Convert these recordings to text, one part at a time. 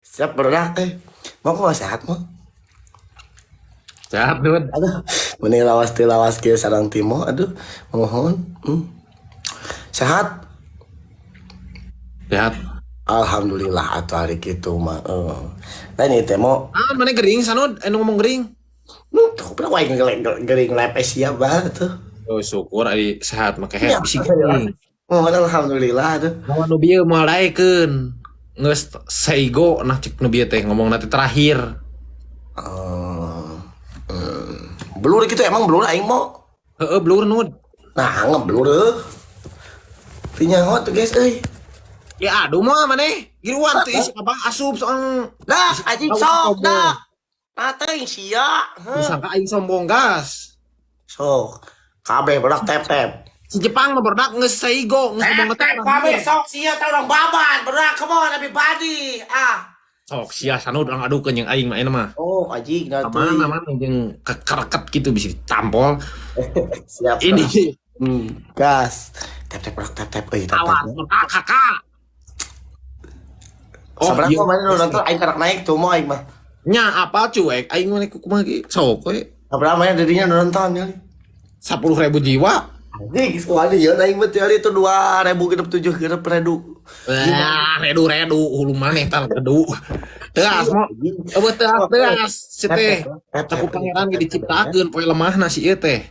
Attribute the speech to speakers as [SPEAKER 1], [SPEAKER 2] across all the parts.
[SPEAKER 1] Siap berak mau kok sehat mau
[SPEAKER 2] Sehat, Dun.
[SPEAKER 1] aduh meni lawas ke sarang timo aduh mohon sehat
[SPEAKER 2] Sehat.
[SPEAKER 1] alhamdulillah atau hari gitu mah nah ini temo
[SPEAKER 2] Ah, mana gering, Sanud? Ngomong gering.
[SPEAKER 1] tuh berapa yang gering lepes siap banget tuh
[SPEAKER 2] Oh, syukur ari sehat make
[SPEAKER 1] iya
[SPEAKER 2] head bisi gering.
[SPEAKER 1] mohon alhamdulillah aduh
[SPEAKER 2] Mau nu bieu mulaikeun. Geus seigo nah cek nu bieu teh ngomong nanti terakhir.
[SPEAKER 1] Eh, blur gitu emang blur aing mau
[SPEAKER 2] Heeh, blur nud.
[SPEAKER 1] nah ngeblur tinyaho tuh guys
[SPEAKER 2] Ya aduh mah maneh. Giruan teh isi abang asup soal
[SPEAKER 1] dah anjing sok dah Ateng sia.
[SPEAKER 2] disangka aing sombong gas.
[SPEAKER 1] Sok. Kabeh berak tep-tep.
[SPEAKER 2] Si Jepang mah berdak geus seigo, geus ngomong
[SPEAKER 1] Tep-tep kabeh sok sia teh urang baban, berak come on everybody. Ah.
[SPEAKER 2] Sok sia Sanud urang adukeun jeung aing mah eta mah.
[SPEAKER 1] Oh, anjing nah tuh.
[SPEAKER 2] Mana mana jeung kekereket gitu bisa ditampol.
[SPEAKER 1] Siap.
[SPEAKER 2] Ini
[SPEAKER 1] Gas. Tep-tep berak tep-tep euy
[SPEAKER 2] awas
[SPEAKER 1] tep-tep.
[SPEAKER 2] berdak kakak.
[SPEAKER 1] Sabar
[SPEAKER 2] iya.
[SPEAKER 1] kok mana nu nonton aing karak naik tuh mau aing mah.
[SPEAKER 2] Nya apa cuek aing mah kumaha ge sok we
[SPEAKER 1] Sabar mana dirinya nu nonton ya.
[SPEAKER 2] 10.000 jiwa.
[SPEAKER 1] Anjing kumaha ieu aing mah teori itu 2000 genep 7 genep redu.
[SPEAKER 2] Wah, redu hulu maneh tah redu. Teas mo. Eueuh teas si teh. Aku pangeran ge diciptakeun poe lemahna si ieu teh.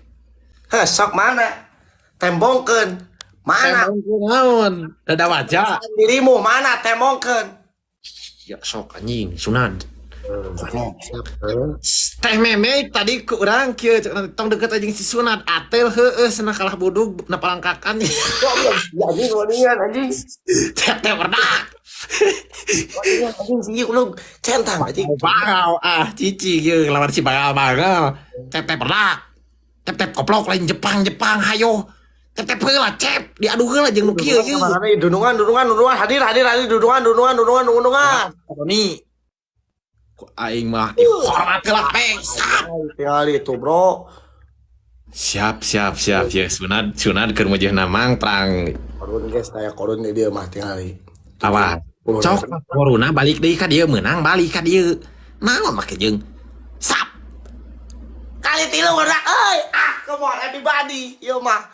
[SPEAKER 1] Heh, sok mana? Tembongkeun. Mana?
[SPEAKER 2] Naon? Dada wajah.
[SPEAKER 1] Dirimu mana tembongkeun?
[SPEAKER 2] Ya sok anjing sunad.
[SPEAKER 1] Siap.
[SPEAKER 2] Teh meme tadi ku urang kieu tong deket anjing si sunad atel heueuh cenah kalah budug na palangkakan.
[SPEAKER 1] Kok belum ya anjing wanian anjing.
[SPEAKER 2] Teh berdak.
[SPEAKER 1] Wanian anjing sih lu centang anjing.
[SPEAKER 2] Bangau cici ye lawan si bangau. Teh berdak. Teh koplok lain Jepang hayo. Teh heula cep diadu heula jeung nu kieu ye.
[SPEAKER 1] Mana nih dunungan hadir dunungan.
[SPEAKER 2] Nih. Ku aing mah dihormat heula pesan.
[SPEAKER 1] Tinggal itu bro.
[SPEAKER 2] Siap ya sunad keur mujeuh namang terang.
[SPEAKER 1] Korun guys saya korun dia mah tinggal.
[SPEAKER 2] Awas. Cok corona balik deui ka dieu meunang balik ka dieu. Naon make jeung sap.
[SPEAKER 1] Kali tilu berak euy. Come on everybody. Ieu mah.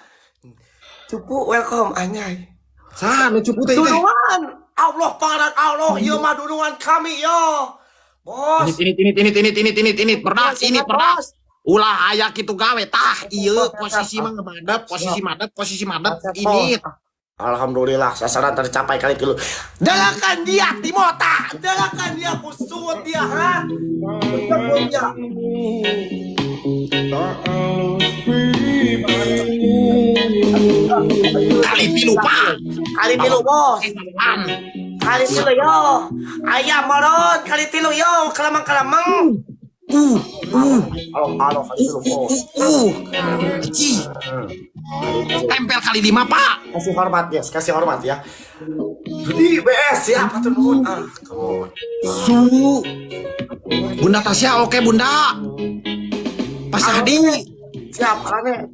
[SPEAKER 1] Cupu welcome anyai.
[SPEAKER 2] Saha nu cupu teh teh?
[SPEAKER 1] Dunungan. Allah parat Allah. Ieu mah dunungan kami yo. Bos.
[SPEAKER 2] Ini perdas ulah aya kitu gawe tah ieu posisi mah ngemadep posisi madep ini.
[SPEAKER 1] Alhamdulillah sasaran tercapai kali tilu. Dalakan dia Timota. Dalakan dia kusut dia ha. Betul dia.
[SPEAKER 2] Kali tilu pak.
[SPEAKER 1] Kali tilu bos. Kali tilu yo. Ayam marot kali tilu yo. Kelamang. Halo kali tilu bos.
[SPEAKER 2] Ci. Tempel kali 5 pak.
[SPEAKER 1] Kasih hormat ya. Di BS ya patut nuhun.
[SPEAKER 2] Su. Bunda Tasya oke bunda. Pas Hadi.
[SPEAKER 1] Siap aneh.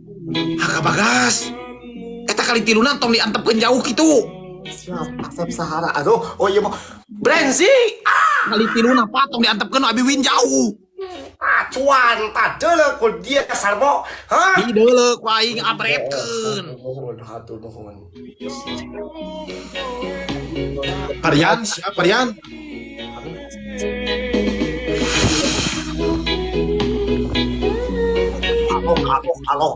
[SPEAKER 2] Haka bagas. Eta kali tiluna tong diantepkeun jauh kitu.
[SPEAKER 1] Siap Asep Sahara. Aduh, oh iya mau Brenzi.
[SPEAKER 2] Kali tiluna pak tong diantepkeun abi win jauh.
[SPEAKER 1] Cuan padahal ku dia sarbo. Hah?
[SPEAKER 2] Di deuleu ku aing abretkeun.
[SPEAKER 1] Nuhun hatur nuhun.
[SPEAKER 2] Parian, siap Parian.
[SPEAKER 1] Halo.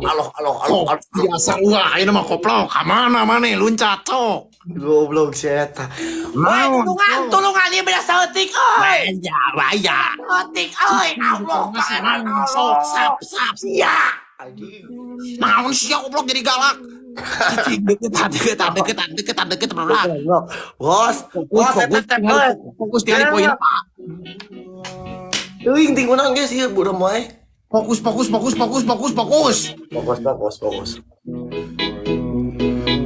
[SPEAKER 2] Biasa ulah ayeuna mah koplok. Ka mana maneh luncat sok.
[SPEAKER 1] Goblok si eta.
[SPEAKER 2] Naon?
[SPEAKER 1] Tulungan ieu beda saeutik euy.
[SPEAKER 2] Waya.
[SPEAKER 1] Saeutik euy. Allah
[SPEAKER 2] Sok sap.
[SPEAKER 1] sia. Anjing.
[SPEAKER 2] Naon sia goblok jadi galak. Cicing deket berat.
[SPEAKER 1] Bos eta step euy.
[SPEAKER 2] Fokus di poin Pak.
[SPEAKER 1] Teuing tinggunang geus ieu budak moe.
[SPEAKER 2] Fokus.
[SPEAKER 1] Fokus.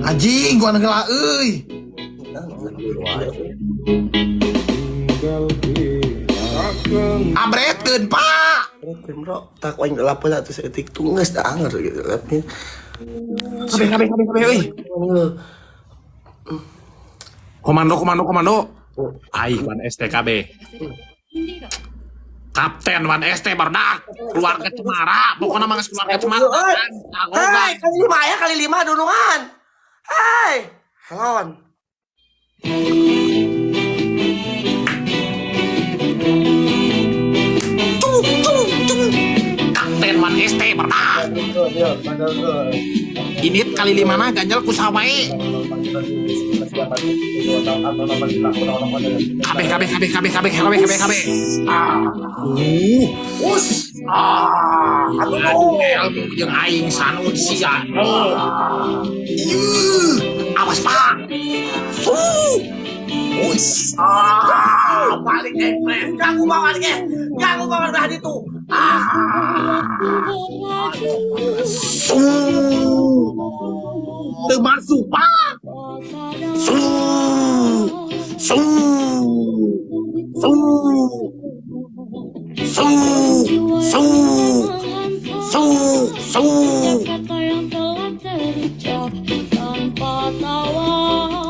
[SPEAKER 2] Anjing gua ngeula euy. Abretkeun Pak.
[SPEAKER 1] Bro, tak waing lapel atuh saeutik tuh geus da anger gitu.
[SPEAKER 2] Kabeh euy. Komando. Aing Wan STKB. Kapten Wan ST Bardak. Keluarga Cemara. Pokoknya mangas keluarga Cemara.
[SPEAKER 1] Hei, kali 5 dunungan. Hei, helon.
[SPEAKER 2] Kapten Wan ST Bardak. Ini kali 5 na ganjal ku sawae. Kabeh. Aduh, yang aing sanud sia. Awas Pak.
[SPEAKER 1] Balik Pres. Ganggu banget dah itu.
[SPEAKER 2] Teman supa.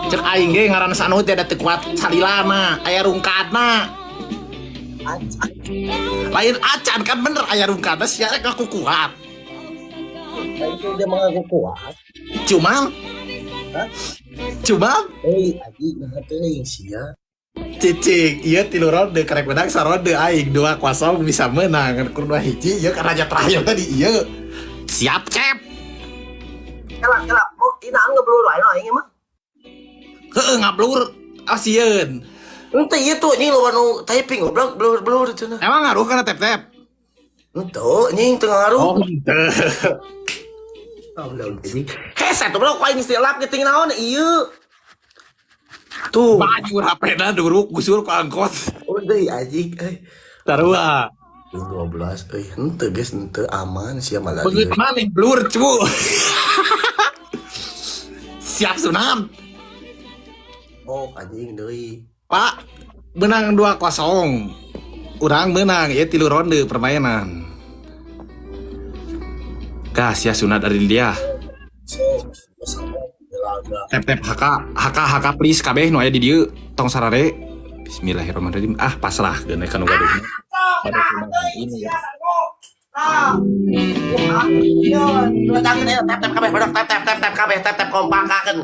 [SPEAKER 2] Cek aing ge ngaran sanu teh da teu kuat salilana, aya rungkadna. Lain acan kan bener aya rungkadna sia rek aku kuat.
[SPEAKER 1] Itu dia mengaku kuat.
[SPEAKER 2] Cuma
[SPEAKER 1] Aji nah teuing sia.
[SPEAKER 2] cicing ieu 3 ronde karek menang saronde aing 2-0 bisa menang kan kudu hiji ieu kan raja terakhir tadi ieu. Siap, Cep.
[SPEAKER 1] Kelak. Oh, inang ngeblur wae no aing mah.
[SPEAKER 2] Heeh ngablur asieun.
[SPEAKER 1] Henteu ieu tuh nying loba nu typing goblok blur itu nah.
[SPEAKER 2] Emang ngaruh kana tep-tep?
[SPEAKER 1] Henteu nying teu ngaruh.
[SPEAKER 2] Oh, henteu.
[SPEAKER 1] Udah jadi. Heset tuh blok aing istilap geuting naon ieu. Tuh.
[SPEAKER 2] Bajur HP-na duruk gusur ku angkot.
[SPEAKER 1] Oh deui anjing
[SPEAKER 2] Sarua.
[SPEAKER 1] 12 henteu geus henteu aman sia malah.
[SPEAKER 2] Begitu mana nih blur cu. Siap Sunam.
[SPEAKER 1] Oh anjing deui.
[SPEAKER 2] Pak, menang 2-0. Urang menang ya 3 ronde permainan. Gas ya sunat dari dia. Tep HK please kabeh nu aya di dieu tong sarare. Bismillahirrahmanirrahim. Pasrah geuna ka nu gaduh. Pada ini ya.
[SPEAKER 1] Tep kompakakeun.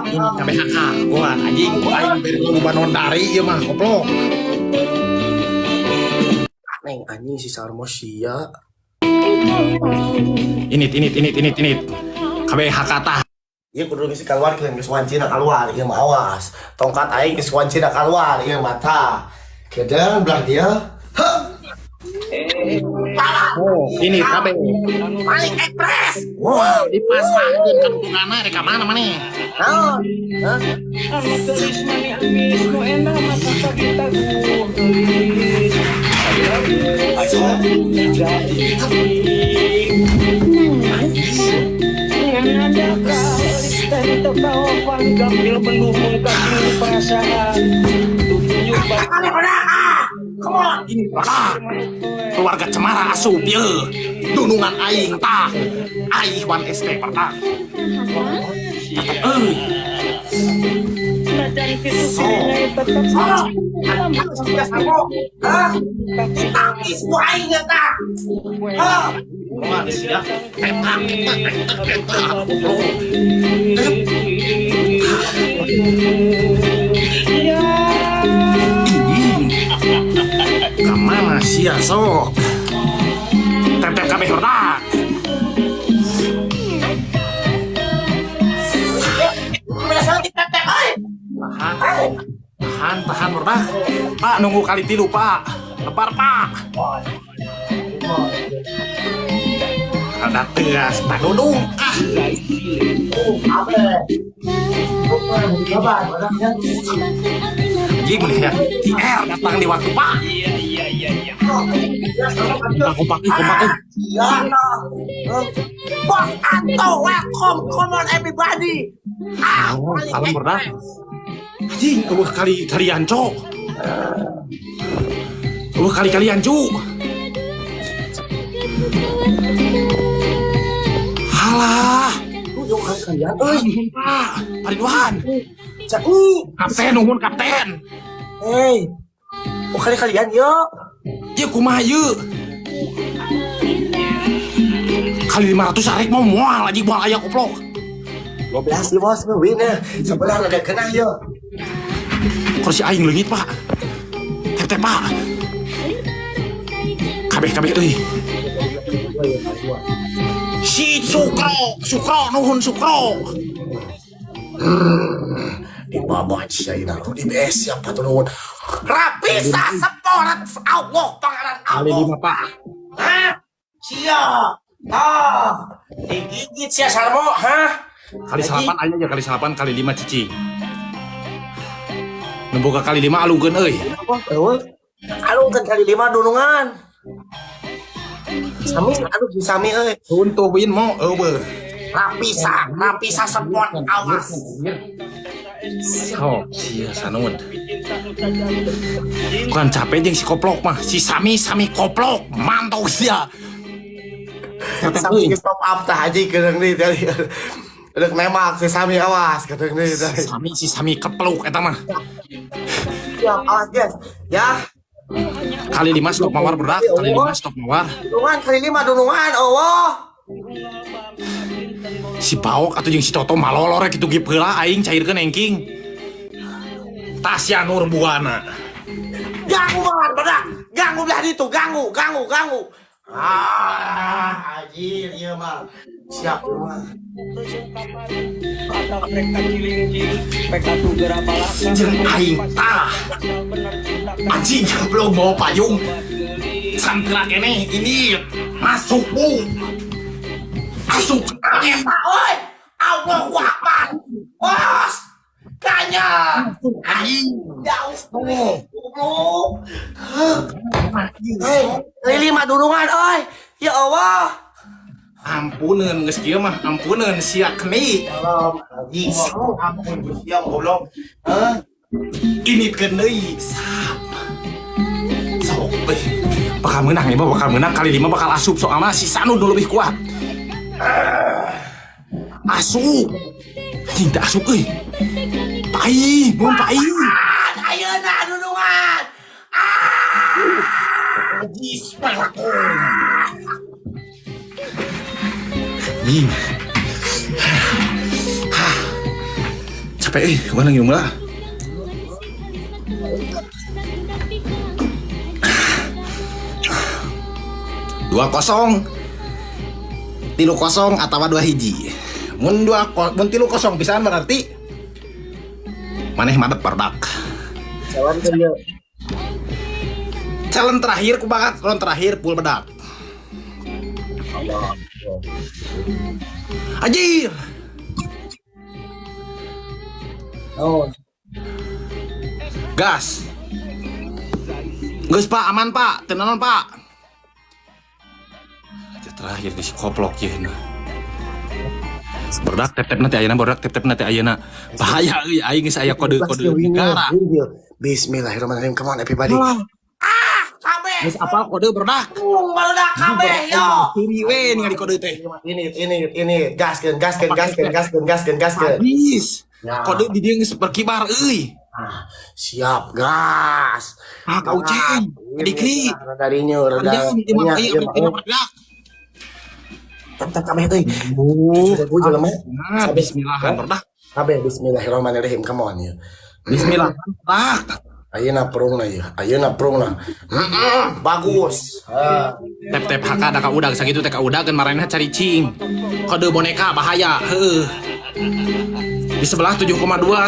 [SPEAKER 2] Ini kabeh HK. Wah anjing ku aing bere loba nondari ieu mah goblok.
[SPEAKER 1] Neng anjing si Sarmo sia.
[SPEAKER 2] Ini. Kabeh HK tah.
[SPEAKER 1] Ieu kudu geus keluar geus wancina keluar ieu mah awas. Tongkat aing geus wancina keluar ieu mah tah. Kedeng belah dia.
[SPEAKER 2] Oh, ini kabeh.
[SPEAKER 1] Balik Ekspres.
[SPEAKER 2] Wow, dipasangkeun ka dukunganna rek ka mana maneh.
[SPEAKER 1] Naon?
[SPEAKER 2] Ini keluarga Cemara asup ye. Dunungan aing tah. Aing Wan ST pernah. Kemana sih ya sok? Tep-tep kabeh hordak. Tahan hordak. Pak nunggu kali 3 Pak. Lebar Pak. Ada tegas tak dudung. Jing ya, TR datang di waktu Pak. Kompak.
[SPEAKER 1] Bos Anto, welcome, come on everybody.
[SPEAKER 2] Salam berdah. Anjing, kalian cok. Kalian cu. Halah. Pak, Ridwan. Kapten nuhun kapten.
[SPEAKER 1] Hei, oh kalian yuk.
[SPEAKER 2] Ya kumaha yeu. Kali 500 arek mau moal aja moal aya koplok.
[SPEAKER 1] 12 di bos win ya. Sebelah ada kena yuk.
[SPEAKER 2] Kursi aing leungit pak. Tep pak. Kabeh euy. Si Sukro nuhun Sukro.
[SPEAKER 1] Di bawah saya di BS siapa tuh nuhun. Rapisa seporat Allah pangaran
[SPEAKER 2] Kali
[SPEAKER 1] Allah.
[SPEAKER 2] 5 pak.
[SPEAKER 1] Hah? Siap. Digigit sia sarmo, hah?
[SPEAKER 2] Kali 8 aya aja kali 8 kali 5 cicing. Nemboga kali 5 alungkeun euy.
[SPEAKER 1] Alungkeun kali 5 dunungan. Sami euy.
[SPEAKER 2] Untuk win mau eueuh.
[SPEAKER 1] Rapisa sepot awas.
[SPEAKER 2] Oh, sia sanuun. Bukan capek jeung si koplok mah, si Sami koplok, mantau sia.
[SPEAKER 1] Sami geus top up tah haji kedeung deui tadi. Deuk nemak si Sami awas kedeung deui tadi.
[SPEAKER 2] Si Sami kepluk eta mah.
[SPEAKER 1] Siap awas guys. Ya.
[SPEAKER 2] Kali 5 stop mawar berak, kali 5 stop mawar.
[SPEAKER 1] Dunungan kali 5 dunungan Allah.
[SPEAKER 2] Si Paok atau jeung si Toto malolor kitu ge heula aing cairkeun engking. Tasya Nur Buana.
[SPEAKER 1] Ganggu banget bedak. Ganggu belah ditu, ganggu. Anjir ieu mah. Siap mah.
[SPEAKER 2] Jeung aing tah. Anjing belum bawa payung. Santera kene ini masuk bu. Masuk angin.
[SPEAKER 1] Oi, Allahu Akbar. Bos. Kanya.
[SPEAKER 2] Aing.
[SPEAKER 1] Jauh. Hei, 5 dunungan oi. Ya Allah.
[SPEAKER 2] Ampuneun geus kieu mah, ampuneun sia keni.
[SPEAKER 1] Anjing. Ampun siap goblok.
[SPEAKER 2] Initkeun deui. Sok euy. Bakal menang ieu bakal menang kali 5 bakal asup soal mah si Sanu nu leuwih kuat. Asup. Anjing teh asup euy. Pai, mun pai.
[SPEAKER 1] Ayeuna dunungan.
[SPEAKER 2] Anjing. Capek euy, mana ngiung lah. Dua kosong, 3-0 atau 2-1. Mun 3-0 pisan berarti maneh madep perdak.
[SPEAKER 1] Jalan ke dia.
[SPEAKER 2] Challenge terakhir ku bakat ron terakhir full bedak. Anjir.
[SPEAKER 1] Oh.
[SPEAKER 2] Gas. Geus Pak, aman Pak, tenanon Pak. Terakhir di si koplok ya. Berdak tep nanti ayeuna berdak tep nanti ayeuna. Bahaya euy aing geus aya kode negara.
[SPEAKER 1] Bismillahirrahmanirrahim. Come on everybody. Kabeh.
[SPEAKER 2] Geus apa kode berdak?
[SPEAKER 1] Barudak kabeh yo.
[SPEAKER 2] Kiri we ningali kode teh.
[SPEAKER 1] Ini gaskeun.
[SPEAKER 2] Habis. Kode di dieu geus berkibar euy.
[SPEAKER 1] Siap gas.
[SPEAKER 2] Kau ceng. Dikri.
[SPEAKER 1] Darinya rada. Tetap kabeh euy.
[SPEAKER 2] Bismillahan berdak.
[SPEAKER 1] Kabeh bismillahirrahmanirrahim. Come on ya.
[SPEAKER 2] Bismillah. Tak.
[SPEAKER 1] Ayeuna prungna ya. Bagus.
[SPEAKER 2] Tep haka da ka udag sakitu teh ka udag kan marana cari cing. Kode boneka bahaya. Heuh. Di sebelah 7,2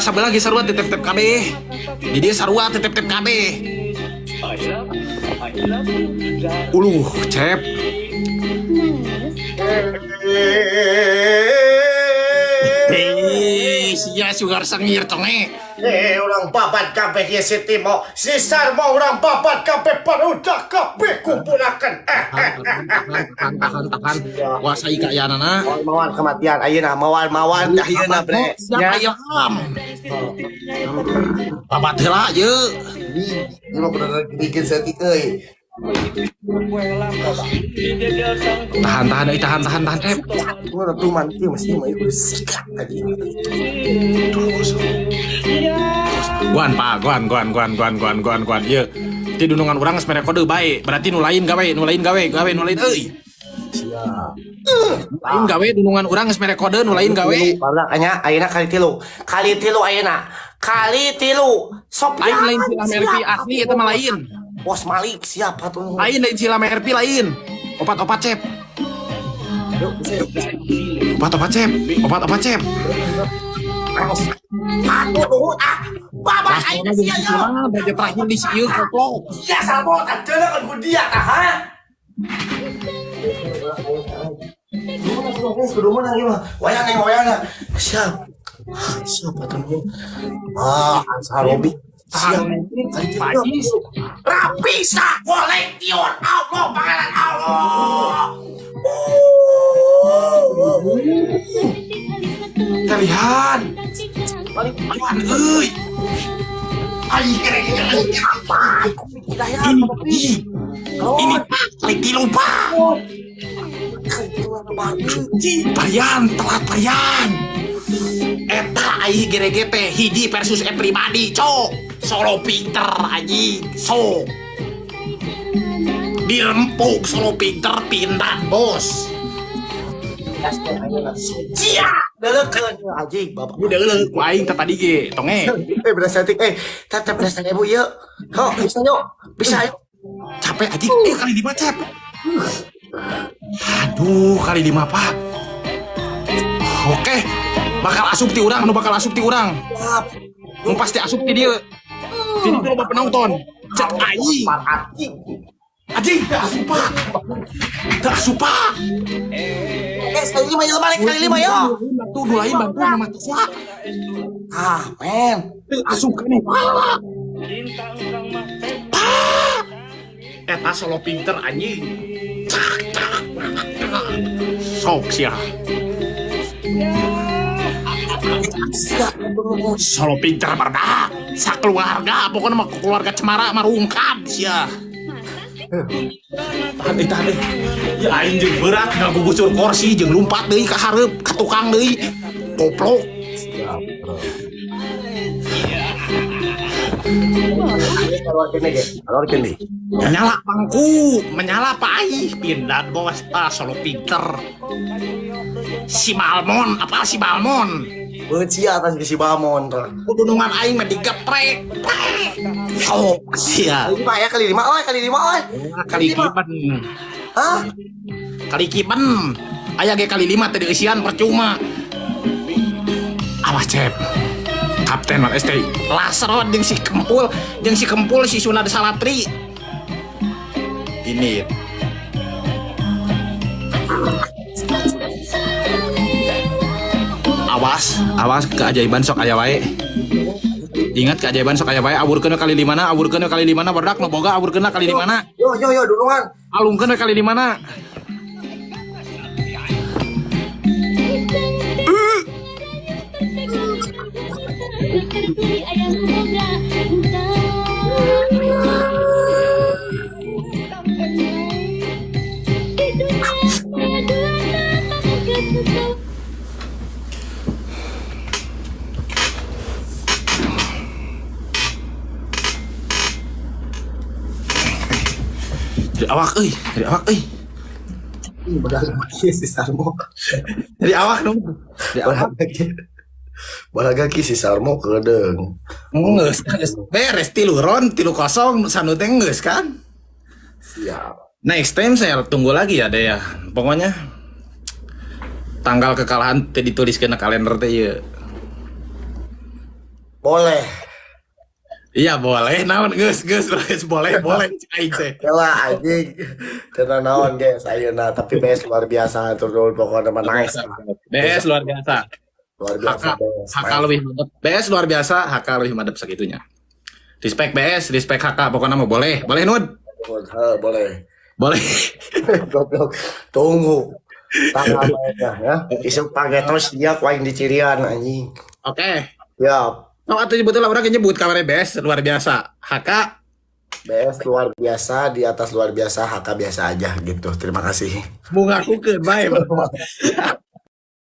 [SPEAKER 2] sabelah ge sarua tep KB. Di dia sarua tep KB. Uluh, cep. Sia sugar sengir tonge.
[SPEAKER 1] Orang babat kabeh ya si Timo. Si Sarmo orang babat kabeh parudak kabeh kumpulakan.
[SPEAKER 2] Tahan. Kuasai kaayaanana.
[SPEAKER 1] Mawar kematian ayeuna mawar ayeuna bre.
[SPEAKER 2] Ya ayam. Babat heula ye.
[SPEAKER 1] Ini mah kudu bikin setik euy.
[SPEAKER 2] Tahan, Cep.
[SPEAKER 1] Gua tuh manti mesti mau ikut sikat tadi.
[SPEAKER 2] Guan. Iya. Di dunungan orang sebenarnya kode baik. Berarti nulain gawe.
[SPEAKER 1] Siap.
[SPEAKER 2] Lain gawe dunungan orang sebenarnya kode nulain gawe.
[SPEAKER 1] Karena kayaknya ayeuna kali tilu ayeuna. Kali tilu. Sok
[SPEAKER 2] Lain sila MRP asli itu mah lain.
[SPEAKER 1] Bos Malik siapa tuh?
[SPEAKER 2] Lain sila MRP lain. Opat Cep.
[SPEAKER 1] Yuk, bisa.
[SPEAKER 2] Opat Cep.
[SPEAKER 1] Aduh, Bapak ayeuna sia yo.
[SPEAKER 2] Baca terakhir di sieu koplok.
[SPEAKER 1] Ya sama tak jelas kan dia tah ha. Kudu mana ieu mah? Wayana. Siapa tuh? Sarobi. Siap.
[SPEAKER 2] Pagis.
[SPEAKER 1] Rapisa kolektion Allah pangalan Allah.
[SPEAKER 2] Kalian. Aduan euy.
[SPEAKER 1] Apa?
[SPEAKER 2] Ini lagi lupa. Telat bayan. Eta aih GRGT hiji versus pribadi, cok. Solo pinter anjing, dirempuk solo pinter pindah bos.
[SPEAKER 1] Cia, deulekeun anjing bapak.
[SPEAKER 2] Udah leuk ku aing tadi ge, tonge.
[SPEAKER 1] Beras cantik. Tetep beras ibu ieu. Ho, bisa yuk.
[SPEAKER 2] Capek anjing, kali 5 Cep. Aduh, kali 5 Pak. Oke. Bakal asup ti urang.
[SPEAKER 1] Siap.
[SPEAKER 2] Nu pasti asup ti dieu. Ti dieu loba penonton. Cek aing. Anjing, teu asup Pak.
[SPEAKER 1] Sekali 5 yuk balik kali 5 yuk.
[SPEAKER 2] Tuh lain bantu sama Tisa.
[SPEAKER 1] Men.
[SPEAKER 2] Teu asup keneh Pak. Pak. Eta solo pinter anjing. Sok sia. Solo pinter barda. Sakeluarga, pokoknya mah keluarga Cemara marungkab sia. Tahan. Ya aing jeung berat ngagugusur kursi jeung lompat deui ka hareup ka tukang deui. Goblok. Menyala Pak Aih pindah bos solo pinter. Si Balmon.
[SPEAKER 1] Beuci atas si Balmon tuh.
[SPEAKER 2] Dunungan aing mah digeprek. Sok sia.
[SPEAKER 1] Pak ya kali 5 oi.
[SPEAKER 2] Kali kiban.
[SPEAKER 1] Hah?
[SPEAKER 2] Kali kiban. Aya ge kali 5 teh dieusian percuma. Awas Cep. Kapten man ST. Laseron jeung si Kempul si Sunad Salatri. Ini. Awas keajaiban sok aya wae. Ingat keajaiban sok aya wae. Aburkeun kali 5 na badak nu boga aburkeun kali 5 na.
[SPEAKER 1] Yo dunungan.
[SPEAKER 2] Alungkeun kali 5 na. Dari awak euy.
[SPEAKER 1] Begal lagi si Sarmo.
[SPEAKER 2] Dari awak dong.
[SPEAKER 1] Balaga ki si Sarmo kedeung.
[SPEAKER 2] Geus beres 3-0 3-0 sanu teh geus kan?
[SPEAKER 1] Siap.
[SPEAKER 2] Next time saya tunggu lagi ya deh ya. Pokoknya tanggal kekalahan teh dituliskeun na kalender teh ieu.
[SPEAKER 1] Boleh.
[SPEAKER 2] Iya boleh, naon geus boleh aing teh.
[SPEAKER 1] Kela anjing. Teu naon ge ayeuna tapi bes luar biasa turun pokoknya mah nice.
[SPEAKER 2] BS luar biasa.
[SPEAKER 1] Luar biasa.
[SPEAKER 2] HK lebih mantep. BS luar biasa, HK lebih mantep segitunya. Respect BS, respect HK pokoknya mah boleh Nud. Boleh.
[SPEAKER 1] Goblok. Tunggu. Tanggal aja ya. Isuk pagi terus dia kuaing di Cirian anjing.
[SPEAKER 2] Oke.
[SPEAKER 1] Siap.
[SPEAKER 2] Oh, atau nyebutnya lah orang nyebut kamarnya BS luar biasa. HK
[SPEAKER 1] BF luar biasa, di atas luar biasa, HK biasa aja gitu. Terima kasih.
[SPEAKER 2] Mau ngaku ke bae.